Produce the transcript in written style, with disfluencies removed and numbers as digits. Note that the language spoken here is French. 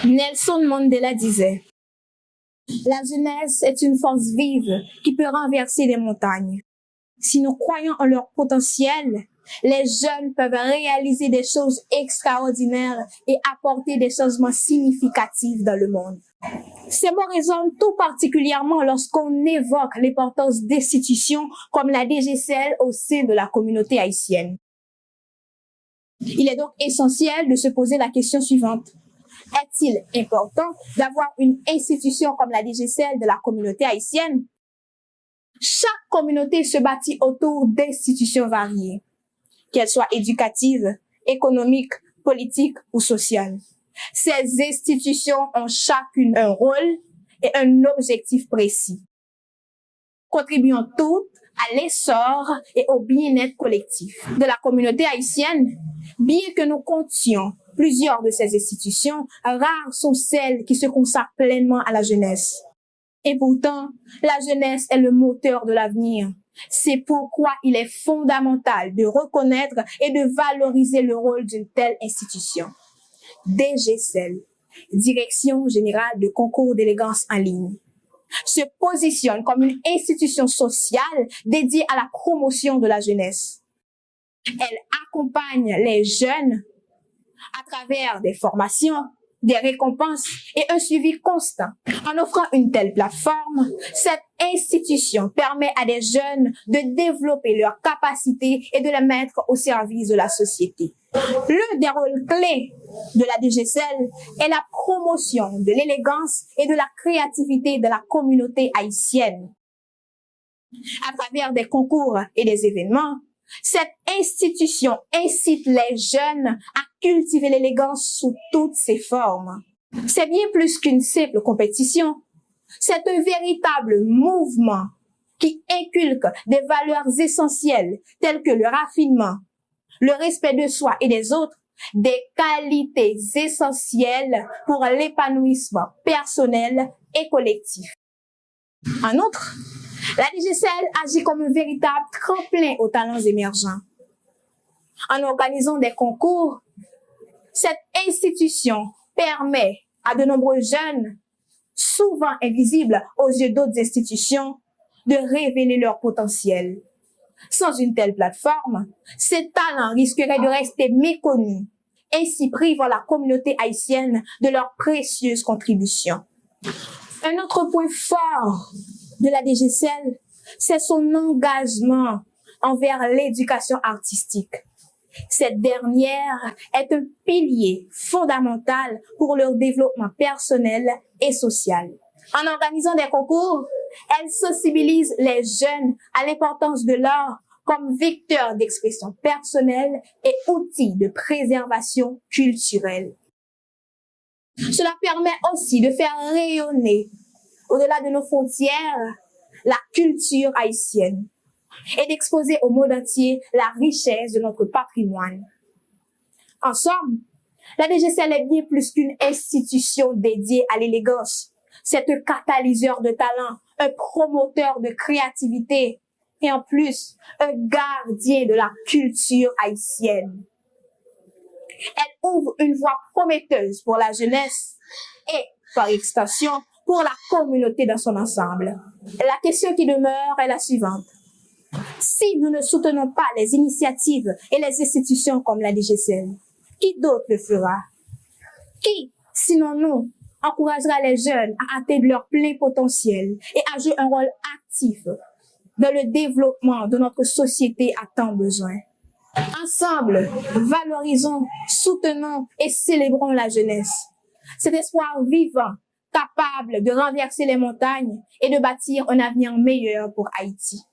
Nelson Mandela disait: la jeunesse est une force vive qui peut renverser les montagnes. Si nous croyons en leur potentiel, les jeunes peuvent réaliser des choses extraordinaires et apporter des changements significatifs dans le monde. Ces mots résonnent tout particulièrement lorsqu'on évoque l'importance d'institutions comme la DGCL au sein de la communauté haïtienne. Il est donc essentiel de se poser la question suivante. Est-il important d'avoir une institution comme la DGCL de la communauté haïtienne? Chaque communauté se bâtit autour d'institutions variées, qu'elles soient éducatives, économiques, politiques ou sociales. Ces institutions ont chacune un rôle et un objectif précis, contribuant toutes à l'essor et au bien-être collectif de la communauté haïtienne. Bien que nous comptions plusieurs de ces institutions, rares sont celles qui se consacrent pleinement à la jeunesse. Et pourtant, la jeunesse est le moteur de l'avenir. C'est pourquoi il est fondamental de reconnaître et de valoriser le rôle d'une telle institution. DGCL, Direction Générale de Concours d'Élégance en ligne, se positionne comme une institution sociale dédiée à la promotion de la jeunesse. Elle accompagne les jeunes à travers des formations, des récompenses et un suivi constant. En offrant une telle plateforme, cette institution permet à des jeunes de développer leurs capacités et de les mettre au service de la société. L'un des rôles clés de la DGCL est la promotion de l'élégance et de la créativité de la communauté haïtienne. À travers des concours et des événements, cette institution incite les jeunes à cultiver l'élégance sous toutes ses formes. C'est bien plus qu'une simple compétition. C'est un véritable mouvement qui inculque des valeurs essentielles telles que le raffinement, le respect de soi et des autres, des qualités essentielles pour l'épanouissement personnel et collectif. En outre, la DGCL agit comme un véritable tremplin aux talents émergents. En organisant des concours, cette institution permet à de nombreux jeunes, souvent invisibles aux yeux d'autres institutions, de révéler leur potentiel. Sans une telle plateforme, ces talents risqueraient de rester méconnus, ainsi privant la communauté haïtienne de leurs précieuses contributions. Un autre point fort de la DGCL, c'est son engagement envers l'éducation artistique. Cette dernière est un pilier fondamental pour leur développement personnel et social. En organisant des concours, elle sensibilise les jeunes à l'importance de l'art comme vecteur d'expression personnelle et outil de préservation culturelle. Cela permet aussi de faire rayonner, au-delà de nos frontières, la culture haïtienne et d'exposer au monde entier la richesse de notre patrimoine. En somme, la DGCL est bien plus qu'une institution dédiée à l'élégance. C'est un catalyseur de talent, un promoteur de créativité et en plus, un gardien de la culture haïtienne. Elle ouvre une voie prometteuse pour la jeunesse et, par extension, pour la communauté dans son ensemble. La question qui demeure est la suivante. Si nous ne soutenons pas les initiatives et les institutions comme la DGCL, qui d'autre le fera? Qui, sinon nous, encouragera les jeunes à atteindre leur plein potentiel et à jouer un rôle actif dans le développement de notre société à tant besoin? Ensemble, valorisons, soutenons et célébrons la jeunesse. Cet espoir vivant, capable de renverser les montagnes et de bâtir un avenir meilleur pour Haïti.